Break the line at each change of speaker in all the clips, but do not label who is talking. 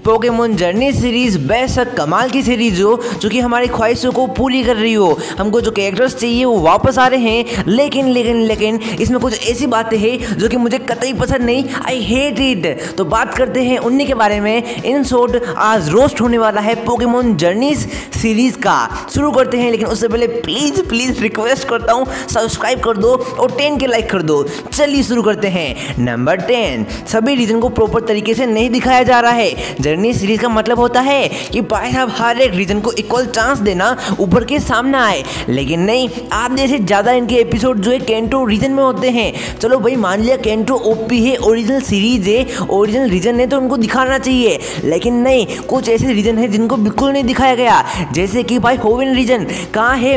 Pokemon journey series बेशक कमाल की सीरीज हो जो कि हमारी ख्वाहिशों को पूरी कर रही हो। हमको जो कैरेक्टर्स चाहिए वो वापस आ रहे हैं, लेकिन इसमें कुछ ऐसी बातें हैं जो कि मुझे कतई पसंद नहीं। I hate it. तो बात करते हैं उन्हीं के बारे में। इन शॉर्ट आज रोस्ट होने वाला है पोकेमॉन जर्नी सीरीज का। शुरू करते हैं, लेकिन उससे पहले प्लीज रिक्वेस्ट करता हूँ सब्सक्राइब कर दो और 10 के लाइक कर दो। चलिए शुरू करते हैं। नंबर 10, सभी रीजन को प्रॉपर तरीके से नहीं दिखाया जा रहा है। जर्नी सीरीज का मतलब होता है कि भाई साहब हर एक रीजन को इक्वल चांस देना, ऊपर के सामने आए, लेकिन नहीं, आधे से ज़्यादा इनके एपिसोड जो है कैंटो रीजन में होते हैं। चलो भाई मान लिया कैंटो ओपी है, ओरिजिनल सीरीज है, ओरिजिनल रीजन है, तो उनको दिखाना चाहिए, लेकिन नहीं, कुछ ऐसे रीजन है जिनको बिल्कुल नहीं दिखाया गया। जैसे कि भाई होवन रीजन कहाँ है,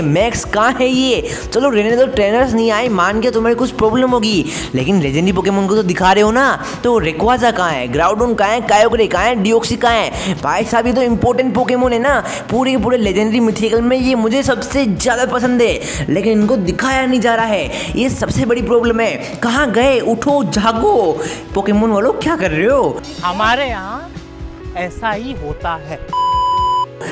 मैक्स कहाँ है ये। चलो रहने दो, ट्रेनर्स नहीं आए, मान के तुम्हारी कुछ प्रॉब्लम होगी, लेकिन लेजेंडरी पोकेमॉन को तो दिखा रहे हो ना। तो रेक्वाजा कहाँ है, ग्राउडोन कहाँ है, कायोगरे कहाँ है, डिओक्सी कहाँ है। भाई साहब ये तो इंपॉर्टेंट पोकेमॉन है ना पूरे के पूरे लेजेंडरी मिथिकल में, ये मुझे सबसे ज़्यादा पसंद है, लेकिन इनको दिखाया नहीं जा रहा है। ये सबसे बड़ी प्रॉब्लम है। कहाँ गए, उठो जागो पोकेमॉन वालों, क्या कर रहे हो।
हमारे यहाँ ऐसा ही होता है।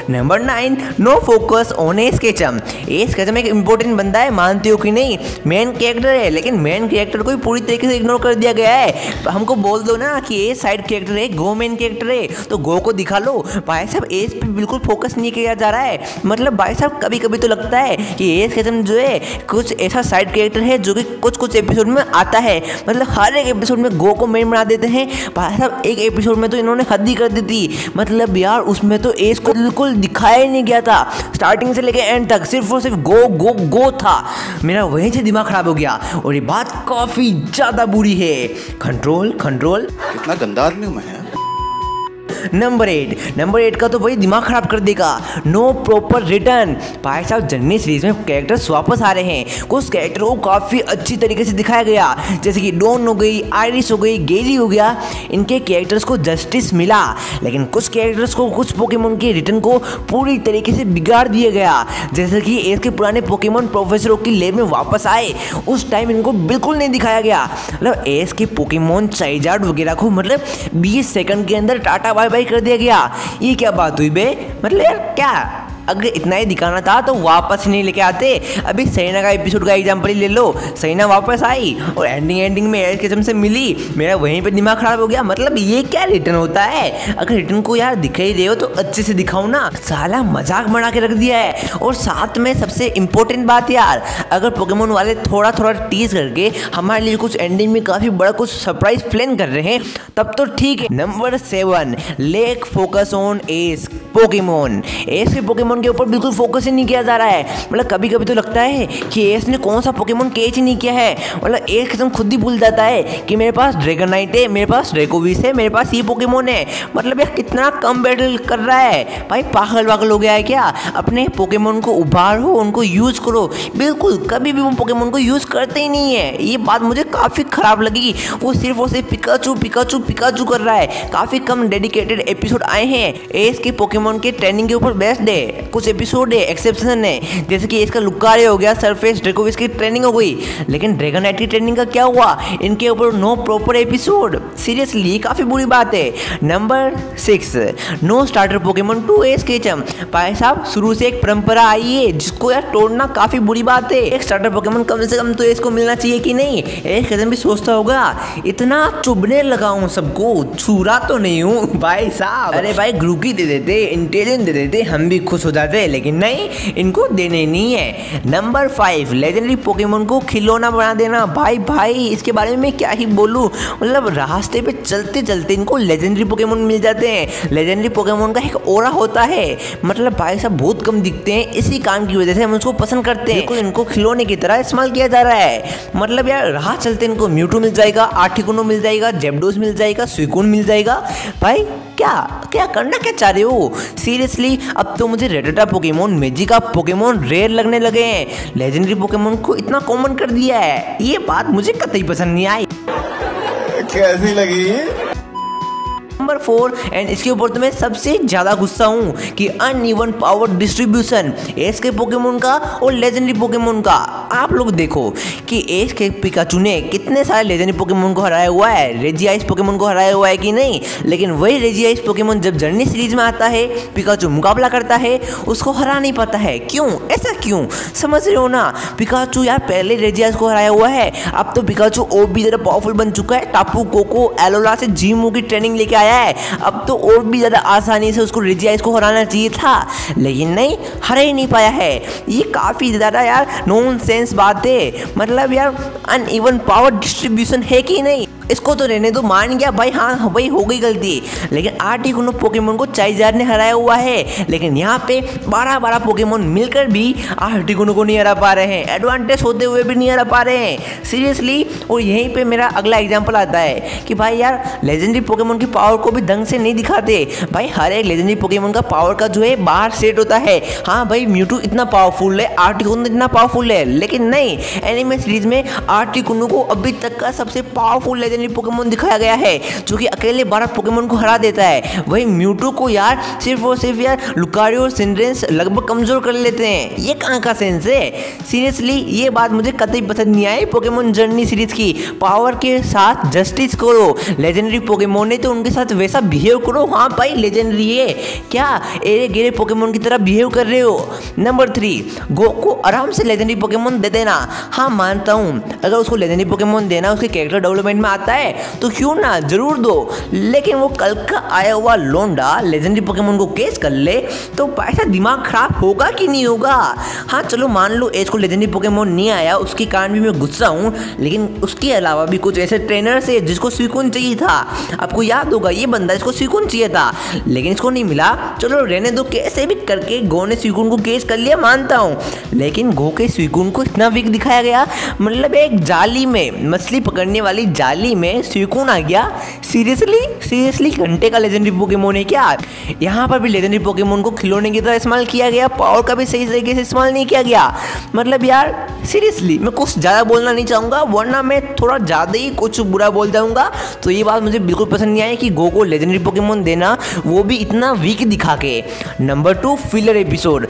Number 9, no focus on S Ketchum. S Ketchum एक इंपॉर्टेंट बंदा है, मानते हो कि नहीं, मेन कैरेक्टर है, लेकिन मेन कैरेक्टर को पूरी तरीके से इग्नोर कर दिया गया है। हमको बोल दो ना कि एस साइड कैरेक्टर है, गो मेन कैरेक्टर है, तो गो को दिखा लो। भाई साहब एस पे बिल्कुल फोकस नहीं किया जा रहा है। मतलब भाई साहब कभी कभी तो लगता है कि एस केचम जो है कुछ ऐसा साइड कैरेक्टर है जो कि कुछ एपिसोड में आता है। मतलब हर एक एपिसोड में गो को मेन बना देते हैं। भाई साहब एक एपिसोड में तो इन्होंने हद ही कर दी थी। मतलब यार उसमें तो एस को बिल्कुल दिखाया ही नहीं गया था, स्टार्टिंग से लेके एंड तक सिर्फ और सिर्फ गो था। मेरा वहीं से दिमाग खराब हो गया और ये बात काफी ज्यादा बुरी है। कंट्रोल
कितना गंदा आदमी हूं मैं।
नंबर 8 का तो भाई दिमाग खराब कर देगा। No proper return. भाई साहब जर्नी सीरीज में कैरेक्टर्स वापस आ रहे हैं। कुछ कैरेक्टर को काफ़ी अच्छी तरीके से दिखाया गया, जैसे कि डॉन हो गई, आयरिस हो गई, गेली हो गया। इनके कैरेक्टर्स को जस्टिस मिला, लेकिन कुछ कैरेक्टर्स को, कुछ पोकेमॉन के रिटर्न को पूरी तरीके से बिगाड़ दिया गया। जैसे कि एस के पुराने पोकेमॉन प्रोफेसर की लैब में वापस आए, उस टाइम इनको बिल्कुल नहीं दिखाया गया। मतलब एस के पोकेमॉन चाइजार्ड वगैरह को मतलब 20 सेकंड के अंदर टाटा बाय कर दिया गया। ये क्या बात हुई बे, मतलब यार क्या, अगर इतना ही दिखाना था तो वापस नहीं लेके आते। अभी सैना का एपिसोड का एग्जांपल ही ले लो, सैना वापस आई और एंडिंग में एस केचम से मिली, मेरा वहीं पे दिमाग खराब हो गया। मतलब ये क्या रिटर्न होता है। अगर रिटर्न को यार दिखा ही रहे हो तो अच्छे से दिखाओ ना, साला मजाक बना के रख दिया है। और साथ में सबसे इंपॉर्टेंट बात यार, अगर पोकेमॉन वाले थोड़ा टीज करके हमारे लिए कुछ एंडिंग में काफी बड़ा कुछ सरप्राइज प्लान कर रहे हैं तब तो ठीक है। Number 7, lake focus on S Pokemon. S के पोकेमॉन के ऊपर बिल्कुल फोकस ही नहीं किया जा रहा है। मतलब कभी कभी तो लगता है कि एस ने कौन सा पोकेमॉन कैच ही नहीं किया है। मतलब एस एकदम खुद ही भूल जाता है कि मेरे पास ड्रैगनाइट है, मेरे पास ड्रैकोविस है, मेरे पास ये पोकेमॉन है। मतलब यार कितना कम बैटल कर रहा है भाई, पागल हो गया है क्या। अपने पोकेमॉन को उभारो, उनको यूज करो। बिल्कुल कभी भी वो पोकेमॉन को यूज करते ही नहीं है। ये बात मुझे काफी खराब लगी। वो सिर्फ पिकाचू कर रहा है। काफी कम डेडिकेटेड एपिसोड आए हैं एस के पोकेमॉन के ट्रेनिंग के ऊपर बेस्ड है। कुछ एपिसोड है एक्सेप्शन है, जैसे कि इसका लुकारे हो गया, सरफेस ड्रैकोविस की ट्रेनिंग हो गई, लेकिन ड्रैगनाइट की ट्रेनिंग का क्या हुआ, इनके ऊपर नो प्रॉपर एपिसोड। सीरियसली काफी बुरी बात है। Number 6, no starter Pokemon to Ash Ketchum. भाई साहब शुरू से एक परंपरा आई है जिसको यार तोड़ना काफी बुरी बात है। एक स्टार्टर पोकेमॉन कम से कम तो इसको मिलना चाहिए कि नहीं। एस केचम भी सोचता होगा इतना चुभने लगा हूँ सबको, छुरा तो नहीं हूँ भाई साहब। अरे भाई ग्रुकी दे देते, इंटेलिजेंट दे देते, हम भी खुश हो जाते, लेकिन नहीं, इनको देने नहीं है। नंबर 5, लेजेंडरी पोकेमॉन को खिलौना बना देना। भाई इसके बारे में क्या ही बोलूं। मतलब रास्ते पे चलते इनको लेजेंडरी पोकेमॉन मिल जाते हैं। लेजेंडरी पोकेमॉन का एक ऑरा होता है, मतलब भाई साहब बहुत कम दिखते हैं, इसी काम की वजह से हम उसको पसंद करते हैं। बिल्कुल इनको खिलौने की तरह इस्तेमाल किया जा रहा है। मतलब यार राह चलते इनको म्यूटू मिल जाएगा, आर्टिकुनो मिल जाएगा, जेबडोस मिल जाएगा, सुइकून मिल जाएगा। भाई क्या करना क्या चाह रहे हो सीरियसली। अब तो मुझे रेडेटा पोकेमॉन, मेजिका पोकेमॉन रेयर लगने लगे हैं। लेजेंडरी पोकेमॉन को इतना कॉमन कर दिया है, ये बात मुझे कतई पसंद नहीं आई।
कैसी लगी।
नंबर 4 एंड इसके ऊपर तो मैं सबसे ज़्यादा गुस्सा हूँ कि अनइवन पावर डिस्ट्रीब्यूशन एस के पोकेमोन का और लेजेंडरी पोकेमोन का। आप लोग देखो कि एस के पिकाचू ने कितने सारे लेजेंडरी पोकेमोन को हराया हुआ है, रेजियाइस पोकेमोन को हराया हुआ है कि नहीं, लेकिन वही रेजियाइस पोकेमोन जब जर्नी सीरीज में आता है पिकाचू मुकाबला करता है उसको हरा नहीं पाता है। क्यों? ऐसा क्यों? समझ रहे हो ना? पिकाचू यार पहले रेजियाइस को हराया हुआ है, अब तो पिकाचू और भी ज़्यादा पावरफुल बन चुका है। टापू कोको एलोला से जीमू की ट्रेनिंग लेके आया है, अब तो और भी ज़्यादा आसानी से उसको रेजियाइस को हराना चाहिए था, लेकिन नहीं, हरा ही नहीं पाया है। ये काफ़ी ज़्यादा यार नॉनसेंस बात है। मतलब यार अनइवन पावर डिस्ट्रीब्यूशन है कि नहीं? इसको तो रहने दो, मान गया भाई, हाँ भाई हो गई गलती, लेकिन आर्टिकुनो पोकेमोन को चाइजार ने हराया हुआ है, लेकिन यहाँ पे 12 पोकेमोन मिलकर भी आर्टिकुनो को नहीं हरा पा रहे हैं, एडवांटेज होते हुए भी नहीं हरा पा रहे हैं सीरियसली। और यहीं पे मेरा अगला एग्जांपल आता है कि भाई यार लेजेंडरी पोकेमोन की पावर को भी ढंग से नहीं दिखाते भाई। हर एक लेजेंडरी पोकेमोन का पावर का जो है बाहर सेट होता है। हाँ भाई म्यूटू इतना पावरफुल है, आर्टिकुनो इतना पावरफुल है, लेकिन नहीं, एनिमे सीरीज में आर्टिकुनो को अभी तक का सबसे पावरफुल लेजेंडरी पोकेमोन दिखाया गया है जो कि अकेले 12 पोकेमोन को हरा देता है। वही म्यूटू को यार सिर्फ और सिर्फ यार लुकारियो और सिंड्रेंस लगभग कमजोर कर लेते हैं। ये कहाँ का सेंस है? सीरियसली ये बात मुझे कतई पसंद नहीं आई। पोकेमोन जर्नी सीरीज की पावर के साथ जस्टिस करो, लेजेंडरी पोकेमोन है तो उनके साथ वैसा बिहेव करो। हाँ भाई लेजेंडरी है, क्या एरे गेरे पोकेमोन की तरह बिहेव कर रहे हो? नंबर 3, गो को आराम से लेजेंडरी पोकेमोन दे देना। हाँ मानता हूँ अगर उसको लेजेंडरी पोकेमोन देना उसके कैरेक्टर डेवलपमेंट में आता है तो क्यों ना, जरूर दो, लेकिन वो कल का आया हुआ लोंडा लेजेंडरी पोकेमोन को केस कर ले तो पैसा दिमाग खराब होगा कि नहीं होगा? हाँ चलो मान लो एज को लेजेंडरी पोकेमोन नहीं आया उसके कारण भी मैं गुस्सा हूँ, लेकिन उसके अलावा भी कुछ ऐसे ट्रेनर्स है जिसको सुकून चाहिए था। आपको याद होगा ये बंदा इसको सुकून चाहिए था लेकिन इसको नहीं मिला, चलो रहने दो, कैसे भी करके गो ने सुकून को केस कर लिया मानता हूँ, लेकिन गो के सुकून को इतना वीक दिखाया गया। मतलब एक जाली में मछली पकड़ने वाली जाली में सुकून आ गया। सीरियसली घंटे का लेजेंडरी पोकेमोन है क्या? यहाँ पर भी लेजेंडरी पोकेमोन को खिलौने की तरह इस्तेमाल किया गया, पावर का भी सही तरीके से इस्तेमाल नहीं किया गया। मतलब यार सीरियसली मैं कुछ ज़्यादा बोलना नहीं चाहूँगा वरना मैं थोड़ा ज़्यादा ही कुछ बुरा बोल जाऊँगा। तो ये बात मुझे बिल्कुल पसंद नहीं आई कि गो को लेजेंडरी पोकेमोन देना, वो भी इतना वीक दिखा के। नंबर 2, फिलर एपिसोड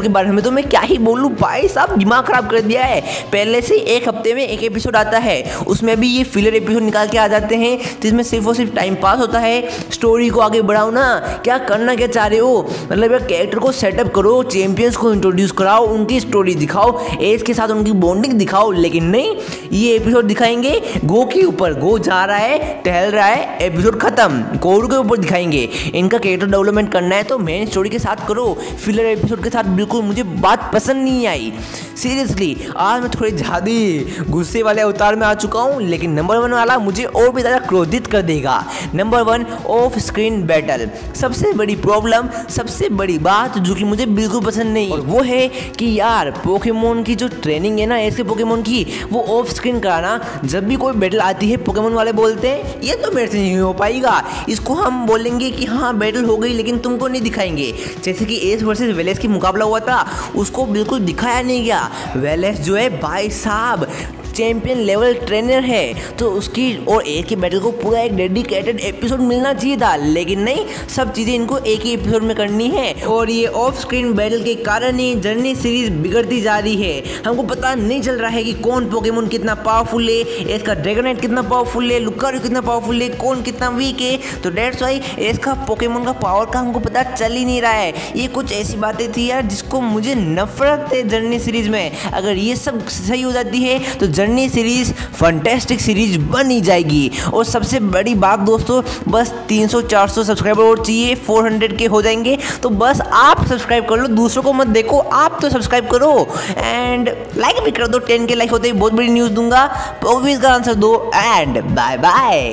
के बारे में तो मैं क्या ही बोलूँ भाई साहब, दिमाग खराब कर दिया है। पहले से एक हफ्ते में एक एपिसोड आता है, उसमें भी ये फिलर एपिसोड निकाल के आ जाते हैं जिसमें सिर्फ और सिर्फ टाइम पास होता है। स्टोरी को आगे बढ़ाओ ना, क्या करना क्या चाह रहे हो? मतलब यार कैरेक्टर को सेटअप करो, चैंपियंस को इंट्रोड्यूस कराओ, उनकी स्टोरी दिखाओ, एज के साथ उनकी बॉन्डिंग दिखाओ, लेकिन नहीं, ये एपिसोड दिखाएंगे गो के ऊपर, गो जा रहा है टहल रहा है, एपिसोड खत्म, कोरू के ऊपर दिखाएंगे। इनका कैरेक्टर डेवलपमेंट करना है तो मेन स्टोरी के साथ करो, फिलर एपिसोड के साथ बिल्कुल मुझे बात पसंद नहीं आई। सीरियसली आज मैं थोड़ी ज़्यादा गुस्से वाले अवतार में आ चुका हूँ, लेकिन नंबर 1 वाला मुझे और भी ज़्यादा क्रोधित कर देगा। Number 1, of screen battle. सबसे बड़ी प्रॉब्लम, सबसे बड़ी बात जो कि मुझे बिल्कुल पसंद नहीं, और वो है कि यार पोकेमोन की जो ट्रेनिंग है ना ऐसे पोकेमोन की, वो ऑफ स्क्रीन कराना। जब भी कोई बैटल आती है पोकेमोन वाले बोलते हैं ये तो मेरे से नहीं हो पाएगा, इसको हम बोलेंगे कि हाँ बैटल हो गई लेकिन तुमको नहीं दिखाएंगे। जैसे कि एस वर्सेस वेलेस की मुकाबला हुआ था, उसको बिल्कुल दिखाया नहीं गया। वेलेस जो है भाई साहब चैंपियन लेवल ट्रेनर है तो उसकी और एक ही बैटल को पूरा एक डेडिकेटेड एपिसोड मिलना चाहिए था, लेकिन नहीं, सब चीज़ें इनको एक ही एपिसोड में करनी है। और ये ऑफ स्क्रीन बैटल के कारण ही जर्नी सीरीज बिगड़ती जा रही है। हमको पता नहीं चल रहा है कि कौन पोकेमोन कितना पावरफुल है, इसका ड्रैगोनाइट कितना पावरफुल है, लुकारियो कितना पावरफुल है, कौन कितना वीक है। तो डेट्स वाई इसका पोकेमोन का पावर का हमको पता चल ही नहीं रहा है। ये कुछ ऐसी बातें थी यार जिसको मुझे नफरत है जर्नी सीरीज में। अगर ये सब सही हो जाती है तो जर्नी सीरीज फैंटास्टिक सीरीज बन ही जाएगी। और सबसे बड़ी बात दोस्तों, बस 300-400 सब्सक्राइबर और चाहिए, 400 के हो जाएंगे। तो बस आप सब्सक्राइब कर लो, दूसरों को मत देखो, आप तो सब्सक्राइब करो एंड लाइक भी कर दो। 10 के लाइक होते ही बहुत बड़ी न्यूज़ दूंगा। प्लीज का आंसर दो एंड बाय बाय।